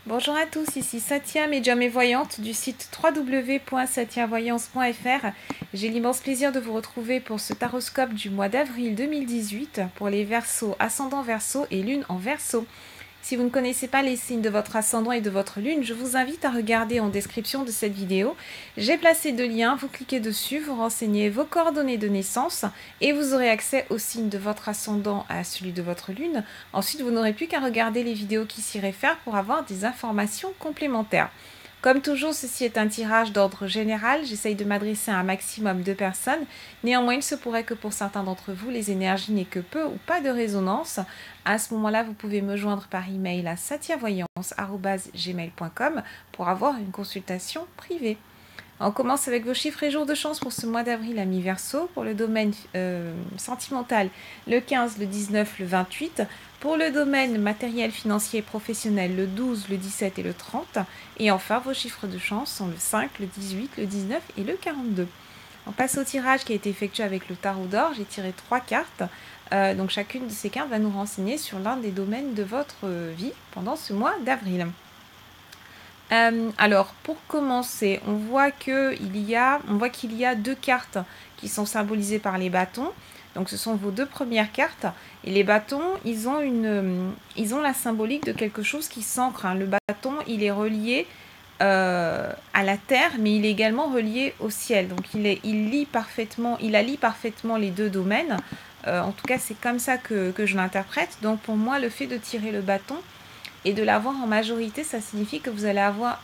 Bonjour à tous, ici Satya, médium et voyante du site www.satyavoyance.fr. J'ai l'immense plaisir de vous retrouver pour ce taroscope du mois d'avril 2018 pour les Verseaux, ascendant Verseau et lune en Verseau. Si vous ne connaissez pas les signes de votre ascendant et de votre lune, je vous invite à regarder en description de cette vidéo. J'ai placé 2 liens, vous cliquez dessus, vous renseignez vos coordonnées de naissance et vous aurez accès au signe de votre ascendant à celui de votre lune. Ensuite, vous n'aurez plus qu'à regarder les vidéos qui s'y réfèrent pour avoir des informations complémentaires. Comme toujours, ceci est un tirage d'ordre général. J'essaye de m'adresser à un maximum de personnes. Néanmoins, il se pourrait que pour certains d'entre vous, les énergies n'aient que peu ou pas de résonance. À ce moment-là, vous pouvez me joindre par email à satyavoyance@gmail.com pour avoir une consultation privée. On commence avec vos chiffres et jours de chance pour ce mois d'avril à mi-verso. Pour le domaine sentimental, le 15, le 19, le 28. Pour le domaine matériel, financier et professionnel, le 12, le 17 et le 30. Et enfin, vos chiffres de chance sont le 5, le 18, le 19 et le 42. On passe au tirage qui a été effectué avec le tarot d'or. J'ai tiré 3 cartes. Donc chacune de ces cartes va nous renseigner sur l'un des domaines de votre vie pendant ce mois d'avril. Alors, pour commencer, on voit qu'il y a 2 cartes qui sont symbolisées par les bâtons. Donc, ce sont vos 2 premières cartes. Et les bâtons, ils ont la symbolique de quelque chose qui s'ancre. Le bâton, il est relié à la terre, mais il est également relié au ciel. Donc, il allie parfaitement les 2 domaines. En tout cas, c'est comme ça que je l'interprète. Donc, pour moi, le fait de tirer le bâton et de l'avoir en majorité, ça signifie que vous allez avoir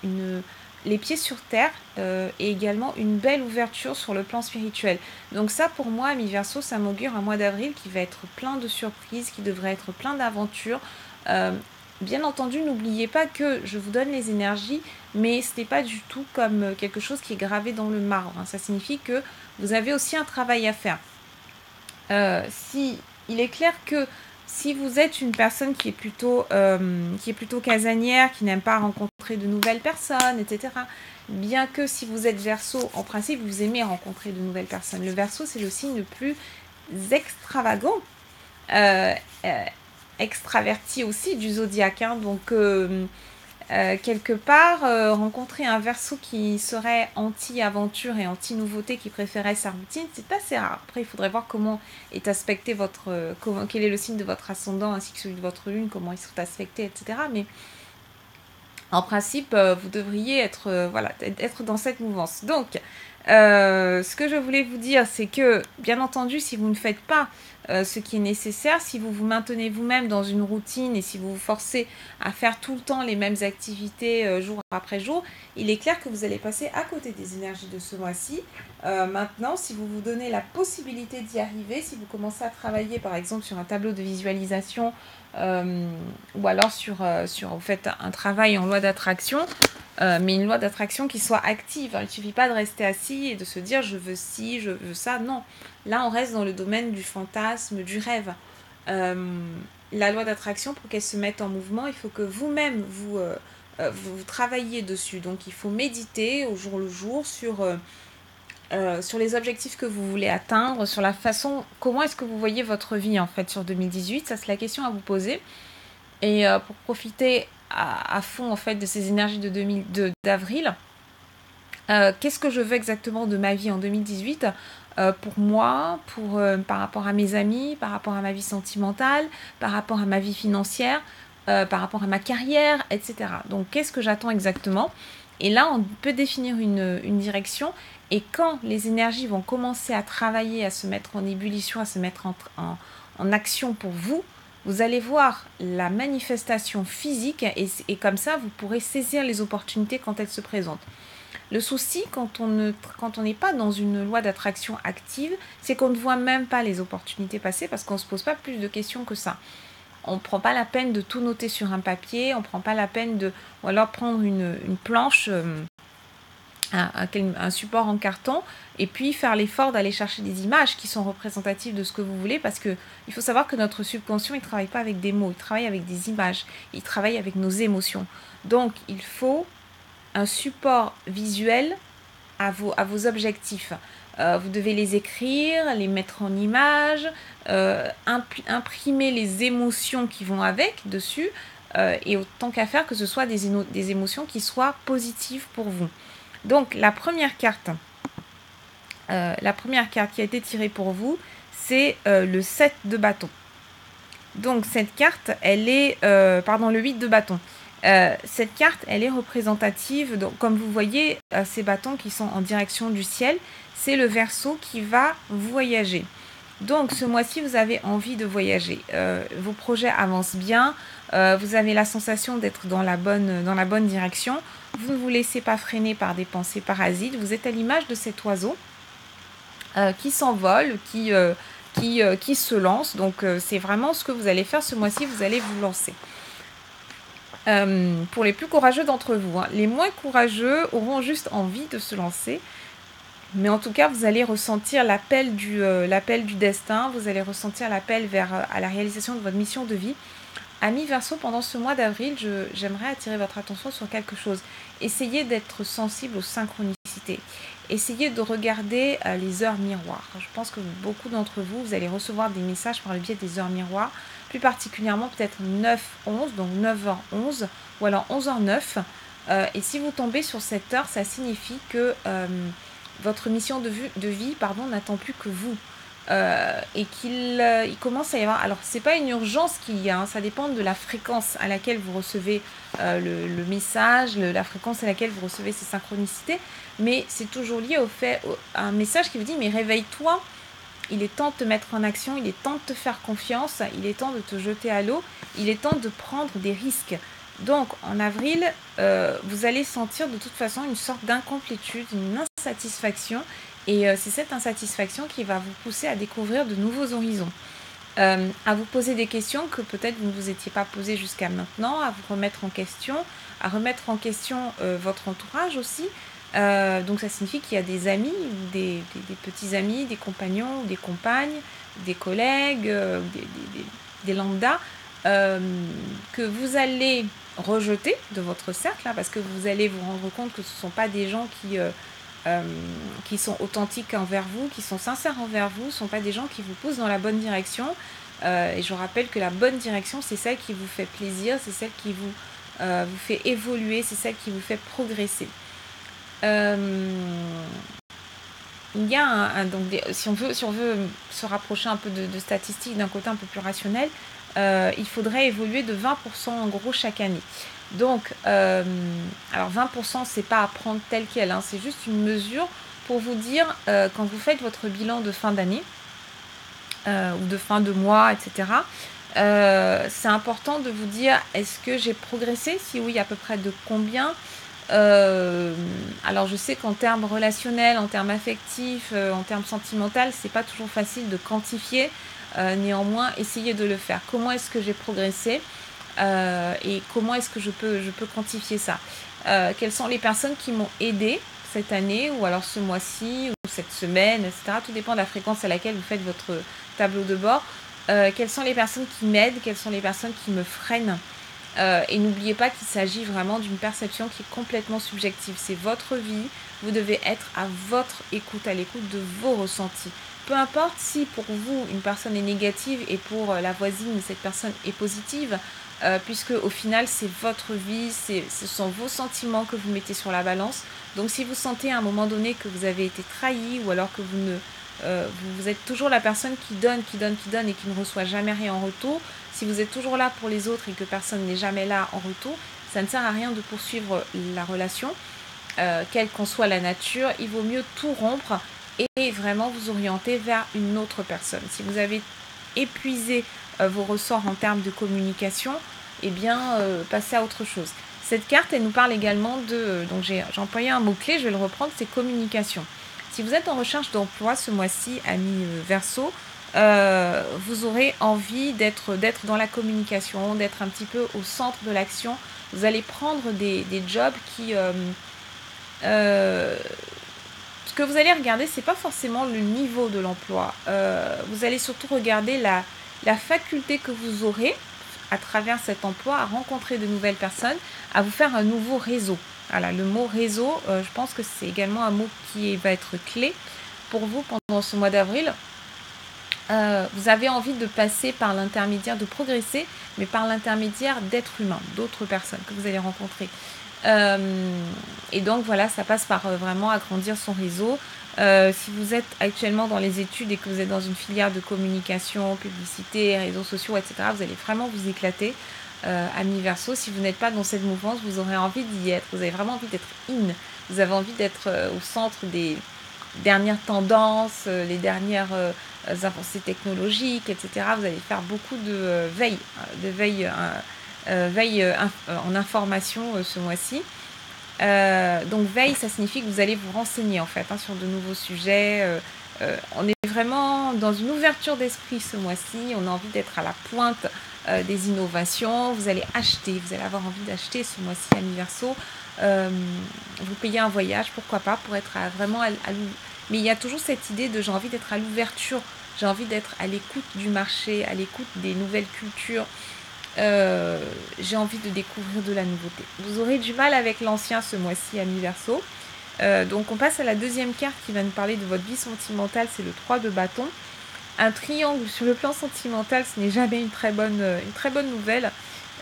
les pieds sur terre et également une belle ouverture sur le plan spirituel. Donc ça, pour moi, à mi-verso, ça m'augure un mois d'avril qui va être plein de surprises, qui devrait être plein d'aventures. Bien entendu, n'oubliez pas que je vous donne les énergies, mais ce n'est pas du tout comme quelque chose qui est gravé dans le marbre. Ça signifie que vous avez aussi un travail à faire. Il est clair que si vous êtes une personne qui est plutôt casanière, qui n'aime pas rencontrer de nouvelles personnes, etc., bien que si vous êtes Verseau, en principe, vous aimez rencontrer de nouvelles personnes. Le Verseau, c'est le signe le plus extravagant, extraverti aussi du zodiaque. Donc, quelque part, rencontrer un Verseau qui serait anti-aventure et anti-nouveauté, qui préférait sa routine, c'est assez rare. Après, il faudrait voir comment est aspecté quel est le signe de votre ascendant ainsi que celui de votre lune, comment ils sont aspectés, etc. Mais en principe, vous devriez être dans cette mouvance. Donc, ce que je voulais vous dire, c'est que, bien entendu, si vous ne faites pas ce qui est nécessaire, si vous vous maintenez vous-même dans une routine et si vous vous forcez à faire tout le temps les mêmes activités jour après jour, il est clair que vous allez passer à côté des énergies de ce mois-ci. Maintenant, si vous vous donnez la possibilité d'y arriver, si vous commencez à travailler par exemple sur un tableau de visualisation ou alors sur vous faites un travail en loi d'attraction, mais une loi d'attraction qui soit active. Il ne suffit pas de rester assis et de se dire je veux ci, je veux ça. Non, là on reste dans le domaine du fantasme, du rêve. La loi d'attraction, pour qu'elle se mette en mouvement, il faut que vous-même vous travailliez dessus. Donc il faut méditer au jour le jour sur les objectifs que vous voulez atteindre, sur la façon, comment est-ce que vous voyez votre vie en fait sur 2018. Ça c'est la question à vous poser. Et pour profiter à fond en fait de ces énergies d'avril, qu'est-ce que je veux exactement de ma vie en 2018 pour moi, par rapport à mes amis, par rapport à ma vie sentimentale, par rapport à ma vie financière, par rapport à ma carrière, etc. Donc qu'est-ce que j'attends exactement? Et là on peut définir une direction, et quand les énergies vont commencer à travailler, à se mettre en ébullition, à se mettre en action pour vous, vous allez voir la manifestation physique et comme ça, vous pourrez saisir les opportunités quand elles se présentent. Le souci, quand on n'est pas dans une loi d'attraction active, c'est qu'on ne voit même pas les opportunités passer parce qu'on ne se pose pas plus de questions que ça. On ne prend pas la peine de tout noter sur un papier, on ne prend pas la peine ou alors prendre une planche, un support en carton, et puis faire l'effort d'aller chercher des images qui sont représentatives de ce que vous voulez, parce qu'il faut savoir que notre subconscient, il ne travaille pas avec des mots, il travaille avec des images, il travaille avec nos émotions. Donc, il faut un support visuel à vos objectifs. Vous devez les écrire, les mettre en images, imprimer les émotions qui vont avec dessus, et autant qu'à faire que ce soit des émotions qui soient positives pour vous. Donc la première carte qui a été tirée pour vous, c'est le 7 de bâton. Donc cette carte, elle est... le 8 de bâton. Cette carte, elle est représentative, donc, comme vous voyez, ces bâtons qui sont en direction du ciel, c'est le Verseau qui va voyager. Donc ce mois-ci, vous avez envie de voyager. Vos projets avancent bien, vous avez la sensation d'être dans la bonne direction. Vous ne vous laissez pas freiner par des pensées parasites. Vous êtes à l'image de cet oiseau qui s'envole, qui se lance. Donc c'est vraiment ce que vous allez faire ce mois-ci, vous allez vous lancer. Pour les plus courageux d'entre vous, les moins courageux auront juste envie de se lancer. Mais en tout cas, vous allez ressentir l'appel du destin, vous allez ressentir l'appel à la réalisation de votre mission de vie. Amis Verseau, pendant ce mois d'avril, j'aimerais attirer votre attention sur quelque chose. Essayez d'être sensible aux synchronicités. Essayez de regarder les heures miroirs. Je pense que beaucoup d'entre vous, vous allez recevoir des messages par le biais des heures miroirs, plus particulièrement peut-être 9-11, donc 9h11, ou alors 11h09. Et si vous tombez sur cette heure, ça signifie que votre mission de vie n'attend plus que vous. Et qu'il commence à y avoir... Alors, ce n'est pas une urgence qu'il y a, ça dépend de la fréquence à laquelle vous recevez le message, la fréquence à laquelle vous recevez ces synchronicités, mais c'est toujours lié à un message qui vous dit « mais réveille-toi, il est temps de te mettre en action, il est temps de te faire confiance, il est temps de te jeter à l'eau, il est temps de prendre des risques ». Donc, en avril, vous allez sentir de toute façon une sorte d'incomplétude, une insatisfaction. Et c'est cette insatisfaction qui va vous pousser à découvrir de nouveaux horizons. À vous poser des questions que peut-être vous ne vous étiez pas posées jusqu'à maintenant, à vous remettre en question, votre entourage aussi. Donc ça signifie qu'il y a des amis, des petits amis, des compagnons, des compagnes, des collègues, des lambdas, que vous allez rejeter de votre cercle, parce que vous allez vous rendre compte que ce ne sont pas des gens qui sont authentiques envers vous, qui sont sincères envers vous, ne sont pas des gens qui vous poussent dans la bonne direction. Et je rappelle que la bonne direction, c'est celle qui vous fait plaisir, c'est celle qui vous fait évoluer, c'est celle qui vous fait progresser. Il y a si on veut se rapprocher un peu de statistiques d'un côté un peu plus rationnel, il faudrait évoluer de 20% en gros chaque année. Donc, alors 20%, c'est pas à prendre tel quel, c'est juste une mesure pour vous dire, quand vous faites votre bilan de fin d'année, ou de fin de mois, etc., c'est important de vous dire, est-ce que j'ai progressé? Si oui, à peu près de combien? Alors je sais qu'en termes relationnels, en termes affectifs, en termes sentimentaux, c'est pas toujours facile de quantifier, néanmoins, essayez de le faire. Comment est-ce que j'ai progressé? Et comment est-ce que je peux quantifier ça? Quelles sont les personnes qui m'ont aidé cette année, ou alors ce mois-ci, ou cette semaine, etc. Tout dépend de la fréquence à laquelle vous faites votre tableau de bord. Quelles sont les personnes qui m'aident? Quelles sont les personnes qui me freinent? Et n'oubliez pas qu'il s'agit vraiment d'une perception qui est complètement subjective. C'est votre vie, vous devez être à votre écoute, à l'écoute de vos ressentis. Peu importe si pour vous une personne est négative et pour la voisine cette personne est positive, puisque au final c'est votre vie, ce sont vos sentiments que vous mettez sur la balance. Donc si vous sentez à un moment donné que vous avez été trahi, ou alors que vous êtes toujours la personne qui donne et qui ne reçoit jamais rien en retour, si vous êtes toujours là pour les autres et que personne n'est jamais là en retour, ça ne sert à rien de poursuivre la relation, quelle qu'en soit la nature. Il vaut mieux tout rompre et vraiment vous orienter vers une autre personne. Si vous avez épuisé vos ressorts en termes de communication, eh bien, passez à autre chose. Cette carte, elle nous parle également donc j'ai employé un mot-clé, je vais le reprendre, c'est communication. Si vous êtes en recherche d'emploi ce mois-ci, amis Verseau, vous aurez envie d'être dans la communication, d'être un petit peu au centre de l'action. Vous allez prendre des jobs qui... ce que vous allez regarder, c'est pas forcément le niveau de l'emploi. Vous allez surtout regarder la faculté que vous aurez à travers cet emploi à rencontrer de nouvelles personnes, à vous faire un nouveau réseau. Voilà, le mot réseau, je pense que c'est également un mot qui va être clé pour vous pendant ce mois d'avril. Vous avez envie de passer par l'intermédiaire, de progresser, mais par l'intermédiaire d'êtres humains, d'autres personnes que vous allez rencontrer. Et donc voilà, ça passe par vraiment agrandir son réseau. Si vous êtes actuellement dans les études et que vous êtes dans une filière de communication, publicité, réseaux sociaux, etc., vous allez vraiment vous éclater. Amis Verseau, si vous n'êtes pas dans cette mouvance, vous aurez envie d'y être. Vous avez vraiment envie d'être vous avez envie d'être au centre des dernières tendances, les dernières avancées technologiques, etc. Vous allez faire beaucoup de veille en information ce mois-ci. Donc veille, ça signifie que vous allez vous renseigner en fait sur de nouveaux sujets. On est vraiment dans une ouverture d'esprit ce mois-ci. On a envie d'être à la pointe des innovations. Vous allez acheter, vous allez avoir envie d'acheter ce mois-ci Amis Verseau. Vous payez un voyage, pourquoi pas, pour être vraiment mais il y a toujours cette idée de j'ai envie d'être à l'ouverture, j'ai envie d'être à l'écoute du marché, à l'écoute des nouvelles cultures. J'ai envie de découvrir de la nouveauté. Vous aurez du mal avec l'ancien ce mois-ci, Amis Verseau. Donc on passe à la deuxième carte qui va nous parler de votre vie sentimentale, c'est le 3 de bâton. Un triangle sur le plan sentimental, ce n'est jamais une très bonne nouvelle.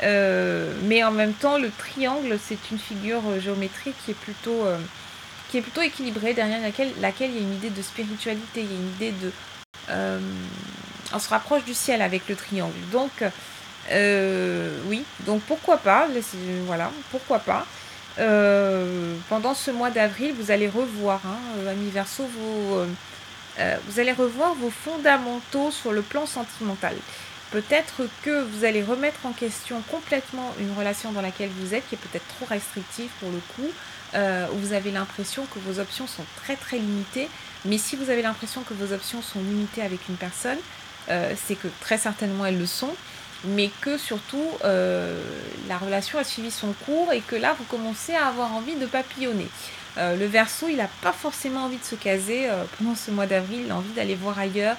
Mais en même temps, le triangle, c'est une figure géométrique qui est plutôt équilibrée, derrière laquelle il y a une idée de spiritualité, il y a une idée de... on se rapproche du ciel avec le triangle. Donc, oui, donc pourquoi pas, voilà, pourquoi pas. Pendant ce mois d'avril, vous allez revoir, Amis Verseau, vous allez revoir vos fondamentaux sur le plan sentimental. Peut-être que vous allez remettre en question complètement une relation dans laquelle vous êtes, qui est peut-être trop restrictive pour le coup, où vous avez l'impression que vos options sont très très limitées. Mais si vous avez l'impression que vos options sont limitées avec une personne, c'est que très certainement elles le sont, mais que surtout la relation a suivi son cours et que là vous commencez à avoir envie de papillonner. Le Verseau, il n'a pas forcément envie de se caser pendant ce mois d'avril, il a envie d'aller voir ailleurs,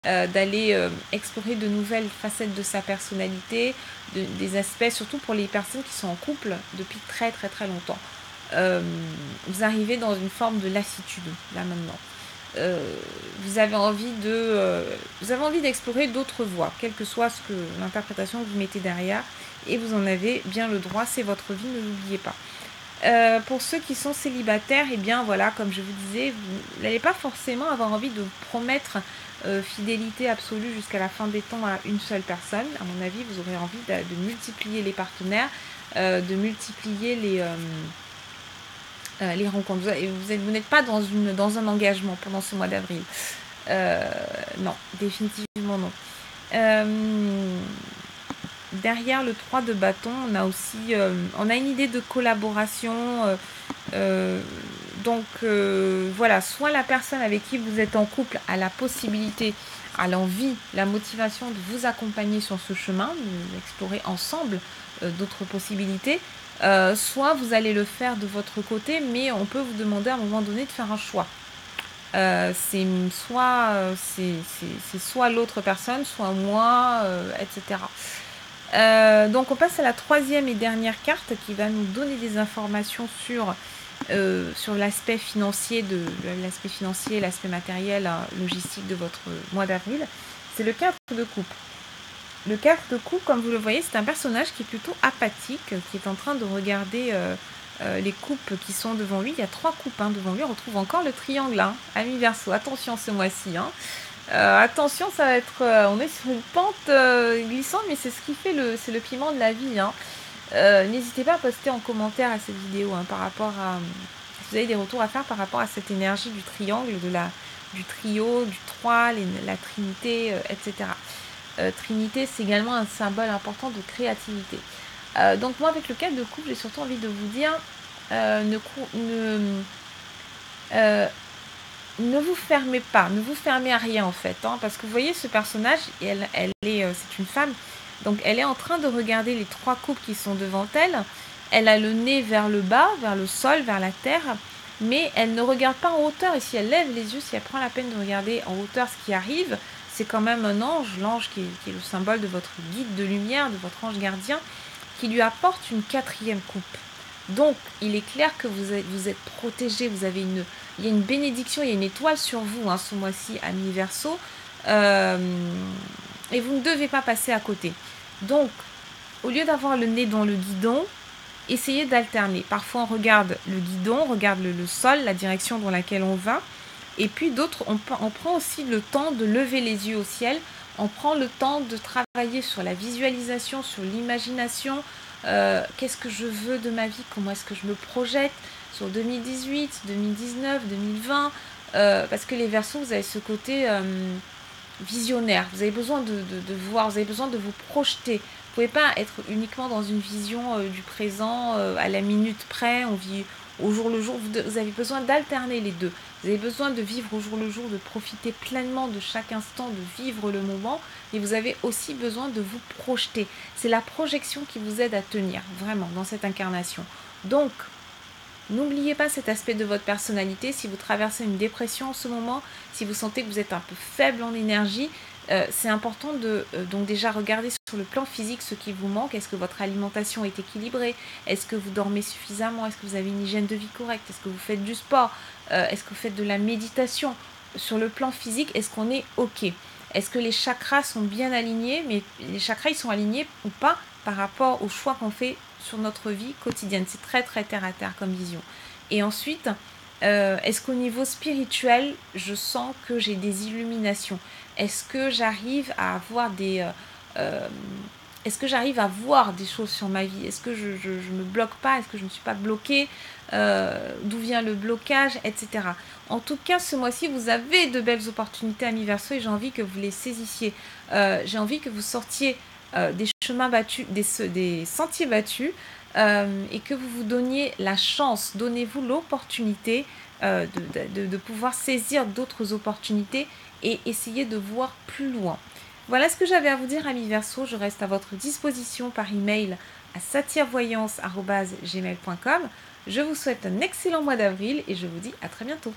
d'aller explorer de nouvelles facettes de sa personnalité, des aspects, surtout pour les personnes qui sont en couple depuis très très très longtemps. Vous arrivez dans une forme de lassitude, là maintenant. Vous avez envie d'explorer d'autres voies, quelle que soit l'interprétation que vous mettez derrière, et vous en avez bien le droit, c'est votre vie, ne l'oubliez pas. Pour ceux qui sont célibataires, et bien voilà, comme je vous disais, vous n'allez pas forcément avoir envie de promettre fidélité absolue jusqu'à la fin des temps à une seule personne. À mon avis, vous aurez envie de multiplier les partenaires, de multiplier les rencontres. Vous n'êtes pas dans un engagement pendant ce mois d'avril. Non, définitivement non. Derrière le 3 de bâton, on a aussi on a une idée de collaboration. Donc voilà, soit la personne avec qui vous êtes en couple a la possibilité, a l'envie, la motivation de vous accompagner sur ce chemin, d'explorer ensemble d'autres possibilités, soit vous allez le faire de votre côté, mais on peut vous demander à un moment donné de faire un choix. C'est soit l'autre personne, soit moi, etc. Donc on passe à la troisième et dernière carte qui va nous donner des informations sur l'aspect financier, l'aspect matériel, logistique de votre mois d'avril. C'est le 4 de coupe. Le 4 de coupe, comme vous le voyez, c'est un personnage qui est plutôt apathique, qui est en train de regarder les coupes qui sont devant lui. Il y a 3 coupes devant lui. On retrouve encore le triangle, Amis Verseau. Attention ce mois-ci. Attention, ça va être, on est sur une pente glissante, mais c'est ce qui fait c'est le piment de la vie. N'hésitez pas à poster en commentaire à cette vidéo par rapport à, si vous avez des retours à faire par rapport à cette énergie du triangle, du trio, du 3, la trinité, etc. Trinité, c'est également un symbole important de créativité. Donc moi, avec le 4 de coupe, j'ai surtout envie de vous dire, ne vous fermez pas, ne vous fermez à rien en fait, parce que vous voyez ce personnage, c'est une femme, donc elle est en train de regarder les 3 coupes qui sont devant elle. Elle a le nez vers le bas, vers le sol, vers la terre, mais elle ne regarde pas en hauteur. Et si elle lève les yeux, si elle prend la peine de regarder en hauteur ce qui arrive, c'est quand même un ange, l'ange qui est le symbole de votre guide de lumière, de votre ange gardien, qui lui apporte une 4e coupe. Donc, il est clair que vous êtes protégé, il y a une bénédiction, il y a une étoile sur vous ce mois-ci, Amis Verseau. et vous ne devez pas passer à côté. Donc, au lieu d'avoir le nez dans le guidon, essayez d'alterner. Parfois, on regarde le guidon, on regarde le sol, la direction dans laquelle on va. Et puis d'autres, on prend aussi le temps de lever les yeux au ciel. On prend le temps de travailler sur la visualisation, sur l'imagination. Qu'est-ce que je veux de ma vie? Comment est-ce que je me projette sur 2018, 2019, 2020? Parce que les Verseaux, vous avez ce côté visionnaire. Vous avez besoin de voir, vous avez besoin de vous projeter. Vous ne pouvez pas être uniquement dans une vision du présent, à la minute près, on vit au jour le jour. Vous avez besoin d'alterner les deux. Vous avez besoin de vivre au jour le jour, de profiter pleinement de chaque instant, de vivre le moment. Et vous avez aussi besoin de vous projeter. C'est la projection qui vous aide à tenir, vraiment, dans cette incarnation. Donc, n'oubliez pas cet aspect de votre personnalité. Si vous traversez une dépression en ce moment, si vous sentez que vous êtes un peu faible en énergie, c'est important de donc déjà regarder sur le plan physique ce qui vous manque. Est-ce que votre alimentation est équilibrée? Est-ce que vous dormez suffisamment? Est-ce que vous avez une hygiène de vie correcte? Est-ce que vous faites du sport? Est-ce que vous faites de la méditation? Sur le plan physique, est-ce qu'on est OK? Est-ce que les chakras sont bien alignés? Mais les chakras, ils sont alignés ou pas par rapport aux choix qu'on fait sur notre vie quotidienne. C'est très très terre à terre comme vision. Et ensuite, est-ce qu'au niveau spirituel, je sens que j'ai des illuminations? Est-ce que j'arrive à avoir est-ce que j'arrive à voir des choses sur ma vie? Est-ce que je me bloque pas? Est-ce que je ne suis pas bloquée? D'où vient le blocage, etc. En tout cas, ce mois-ci, vous avez de belles opportunités, amis Verseau, et j'ai envie que vous les saisissiez. J'ai envie que vous sortiez des chemins battus, des sentiers battus, et que vous vous donniez la chance, donnez-vous l'opportunité de pouvoir saisir d'autres opportunités et essayer de voir plus loin. Voilà ce que j'avais à vous dire, amis Verseau. Je reste à votre disposition par email à satirvoyance@gmail.com. Je vous souhaite un excellent mois d'avril et je vous dis à très bientôt.